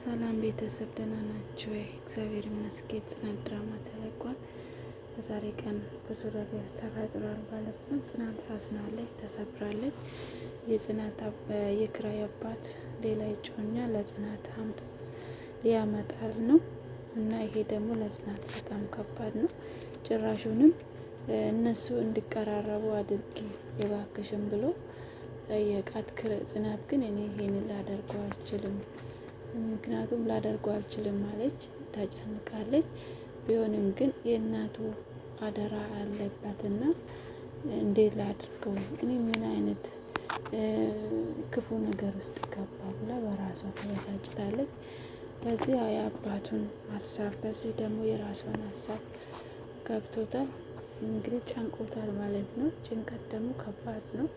ሰላም ቤተሰብ ደህና ናችሁ ወይ? እግዚአብሔር ይመስገን። ጽናት ድራማ ተለቋል። በዛሬ ቀን ብዙ ነገር ተፈጥሯል ማለት ነው። ጽናት አዝናለች፣ ተሰብራለች። የኪራይ አባት ሌላ እጮኛ ለጽናት ሊያመጣል ነው እና ይሄ ደግሞ ለጽናት በጣም ከባድ ነው። ጭራሹንም እነሱ እንዲቀራረቡ አድርጊ የባክሽም ብሎ ጠየቃት። ጽናት ግን እኔ ይሄን ላደርገው አልችልም፣ ምክንያቱም ላደርገው አልችልም ማለች፣ ተጨንቃለች። ቢሆንም ግን የእናቱ አደራ አለባትና እንዴት ላድርገው፣ እኔ ምን አይነት ክፉ ነገር ውስጥ ገባ ብላ በራሷ ተበሳጭታለች። በዚህ የአባቱን ሀሳብ፣ በዚህ ደግሞ የራሷን ሀሳብ ገብቶታል። እንግዲህ ጨንቆታል ማለት ነው። ጭንቀት ደግሞ ከባድ ነው።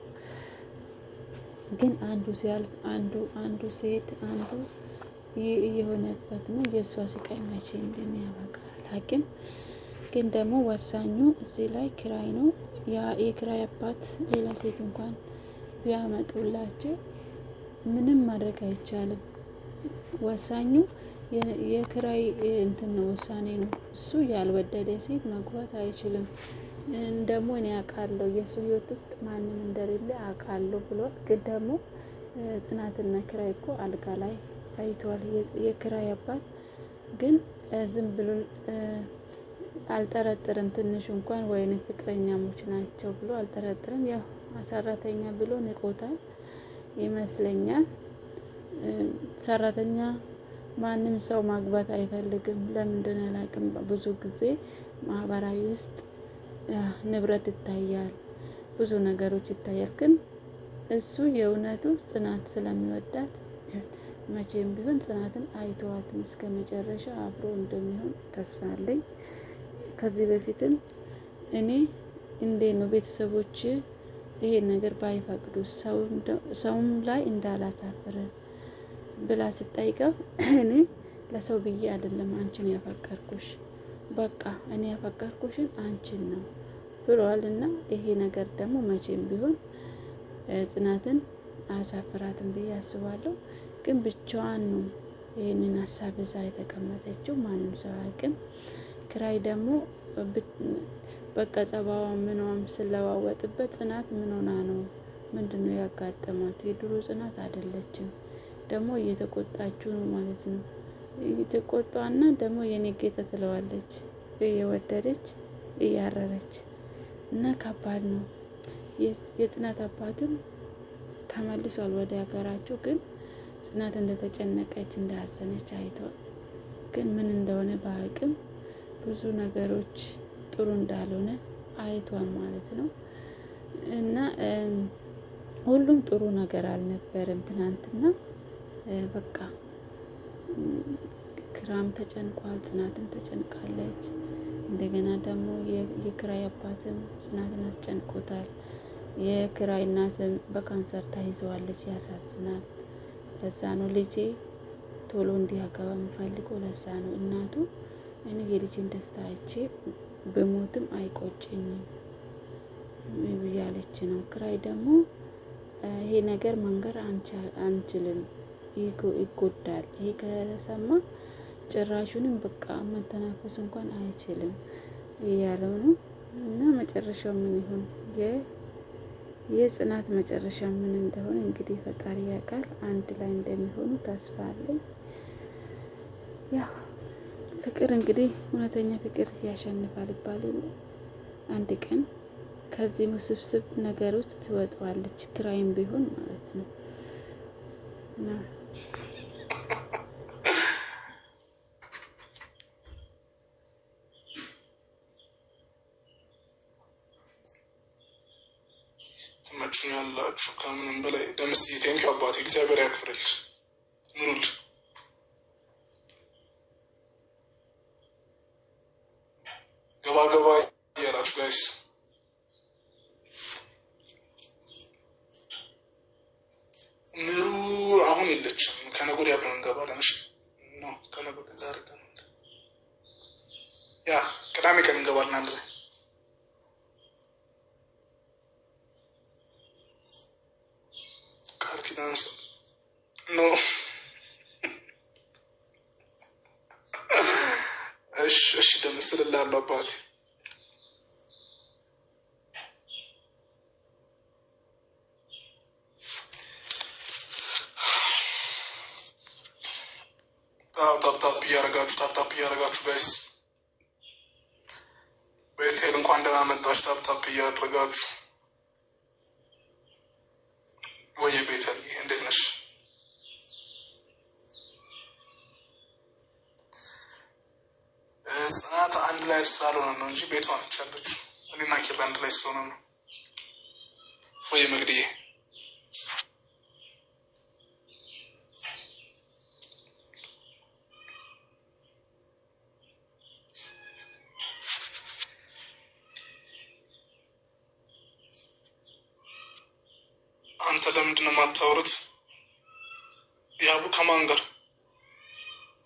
ግን አንዱ ሲያልፍ አንዱ ሲሄድ አንዱ እየሆነበት ነው። የእሷ ስቃይ መቼ እንደሚያበቃ አላውቅም። ግን ደግሞ ወሳኙ እዚህ ላይ ኪራይ ነው። የኪራይ አባት ሌላ ሴት እንኳን ቢያመጡላቸው ምንም ማድረግ አይቻልም። ወሳኙ የኪራይ እንትን ነው፣ ውሳኔ ነው። እሱ ያልወደደ ሴት መግባት አይችልም። ደግሞ እኔ አውቃለሁ የእሱ ህይወት ውስጥ ማንም እንደሌለ አውቃለሁ ብሏል። ግን ደግሞ ጽናትና ኪራይ እኮ አልጋ ላይ አይተዋል። የኪራይ አባት ግን ዝም ብሎ አልጠረጥርም፣ ትንሽ እንኳን ወይም ፍቅረኛሞች ናቸው ብሎ አልጠረጥርም። ያው ሰራተኛ ብሎ ንቆታል ይመስለኛል። ሰራተኛ ማንም ሰው ማግባት አይፈልግም። ለምንድን አላውቅም። ብዙ ጊዜ ማህበራዊ ውስጥ ንብረት ይታያል፣ ብዙ ነገሮች ይታያል። ግን እሱ የእውነቱ ጽናት ስለሚወዳት መቼም ቢሆን ጽናትን አይተዋትም። እስከ መጨረሻ አብሮ እንደሚሆን ተስፋ አለኝ። ከዚህ በፊትም እኔ እንዴት ነው ቤተሰቦች ይሄን ነገር ባይፈቅዱ ሰውም ላይ እንዳላሳፍረ ብላ ስጠይቀው እኔ ለሰው ብዬ አይደለም አንቺን ያፈቀርኩሽ፣ በቃ እኔ ያፈቀርኩሽን አንቺን ነው ብሏል። እና ይሄ ነገር ደግሞ መቼም ቢሆን ጽናትን አያሳፍራትም ብዬ አስባለሁ። ግን ብቻዋን ነው ይህንን ሀሳብ እዛ የተቀመጠችው፣ ማንም ሰው አያውቅም። ኪራይ ደግሞ በቃ ጸባዋ ምኗም ስለዋወጥበት ጽናት ምን ሆና ነው? ምንድነው ያጋጠማት? የድሮ ጽናት አይደለችም። ደግሞ እየተቆጣችው ነው ማለት ነው። እየተቆጣና ደግሞ የኔ ጌታ ትለዋለች፣ እየወደደች እያረረች እና ከባድ ነው። የጽናት አባትም ተመልሷል ወደ ሀገራቸው። ግን ጽናት እንደተጨነቀች እንዳዘነች አይቷል። ግን ምን እንደሆነ ባያውቅም ብዙ ነገሮች ጥሩ እንዳልሆነ አይቷል ማለት ነው። እና ሁሉም ጥሩ ነገር አልነበረም ትናንትና። በቃ ኪራም ተጨንቋል፣ ጽናትም ተጨንቃለች። እንደገና ደግሞ የኪራይ አባትም ጽናትን አስጨንቆታል። የኪራይ እናትም በካንሰር ተይዘዋለች፣ ያሳዝናል። ለዛ ነው ልጄ ቶሎ እንዲያገባ የምፈልገው፣ ለዛ ነው እናቱ እኔ የልጄን ደስታ አይቼ በሞትም አይቆጨኝም ብያለች ነው። ኪራይ ደግሞ ይሄ ነገር መንገር አንችልም፣ ይጎዳል። ይሄ ከሰማ ጭራሹንም በቃ መተናፈስ እንኳን አይችልም እያለው ነው። እና መጨረሻው ምን ይሆን? የጽናት መጨረሻ ምን እንደሆነ እንግዲህ ፈጣሪ ያውቃል። አንድ ላይ እንደሚሆኑ ተስፋ አለኝ። ያው ፍቅር እንግዲህ እውነተኛ ፍቅር ያሸንፋል ይባላል። አንድ ቀን ከዚህ ውስብስብ ነገር ውስጥ ትወጣዋለች፣ ኪራይም ቢሆን ማለት ነው። ትመቹኛላችሁ ከምንም በላይ ደምስዬ። ቴንኪው አባቴ፣ እግዚአብሔር ያክብርል፣ ኑሩል። ገባ ገባ እያላችሁ ጋይስ ምሩ አሁን የለችም። ከነገ ወዲያ አብረን እንገባለን። እሺ ነው ከነገ ወዲያ ዛሬ ቀን ያ ቅዳሜ ቀን እንገባለን አንድ ላይ። ቃል ኪዳን ነው እስልልሃለሁ አባቴ። ታፕ እያረጋችሁ ጋይስ ቤቴል እንኳን ደህና መጣች። ታፕ እያደረጋችሁ ወይ ቤተል እንዴት ነሽ? ጽናት አንድ ላይ ስላልሆነ ነው እንጂ ቤቷ ነች ያለችው። እኔና ኪራ አንድ ላይ ስለሆነ ነው። ወይ መግዲዬ አንተ ለምንድን ነው የማታወሩት? ያቡ ከማን ጋር?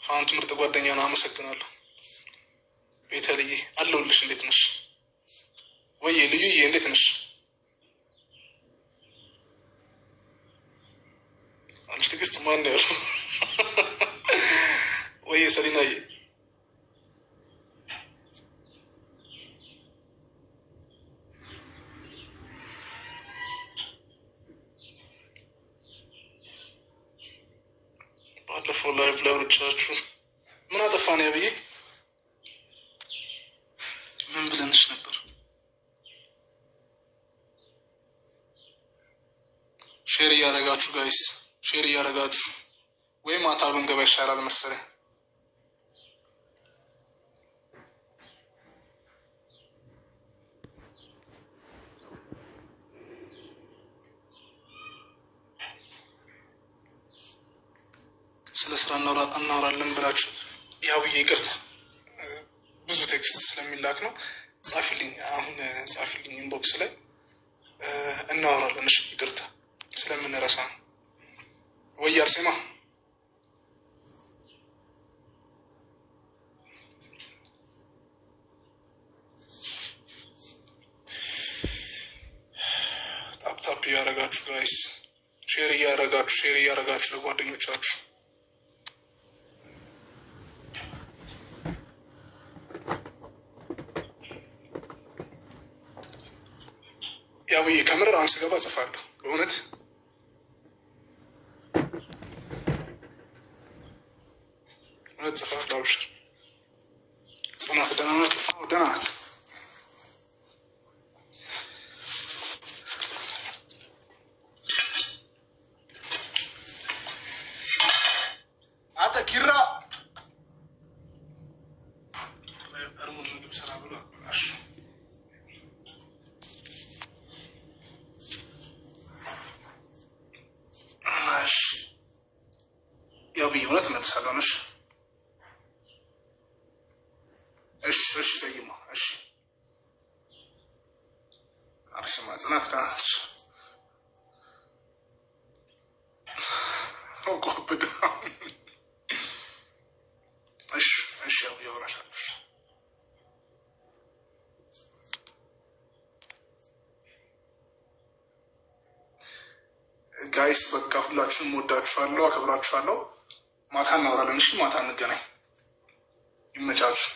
ፋንቱ ምርጥ ጓደኛ ነው። አመሰግናለሁ። ቤተልዬ አለሁልሽ። እንዴት ነሽ? ወይ ልዩዬ እንዴት ነሽ? አንቺ ትዕግስት ማን ነው ያለው? ወይ ሰሊናዬ ባለፈው ላይቭ ላይ ወርቻችሁ ምን አጠፋን ያብዬ? ምን ብለንሽ ነበር? ሼር እያደረጋችሁ ጋይስ፣ ሼር እያደረጋችሁ ወይ ማታ ብንገባ ይሻላል መሰለኝ። ስለ ስራ እናወራለን ብላችሁ ያብዬ ይቅርታ፣ ብዙ ቴክስት ስለሚላክ ነው። ጻፊልኝ፣ አሁን ጻፊልኝ ኢንቦክስ ላይ እናወራለን። እሺ ይቅርታ ስለምንረሳ ነው። ወይ አርሴማ ታፕ እያደረጋችሁ ጋይስ፣ ሼር እያደረጋችሁ ለጓደኞቻችሁ ያብዬ ከምር አሁን ስገባ እጽፋለሁ። በእውነት እጽፋለሁ። አብሽር ጽናት ደህና ናት? ደህና ናት። አንተ ኪራ እርሙን ምግብ ስራ ብሎ አበላሹ። ያብዬ እውነት እመልሳለሁ። እሺ ዘይማ እሺ። አርሴማ ጽናት ደህና ነች። እሺ ያብዬ አወራሻለሁ። ጋይስ በቃ ሁላችሁም ወዳችኋለሁ፣ አከብራችኋለሁ። ማታ እናወራለን። እሺ ማታ እንገናኝ። ይመቻችሁ።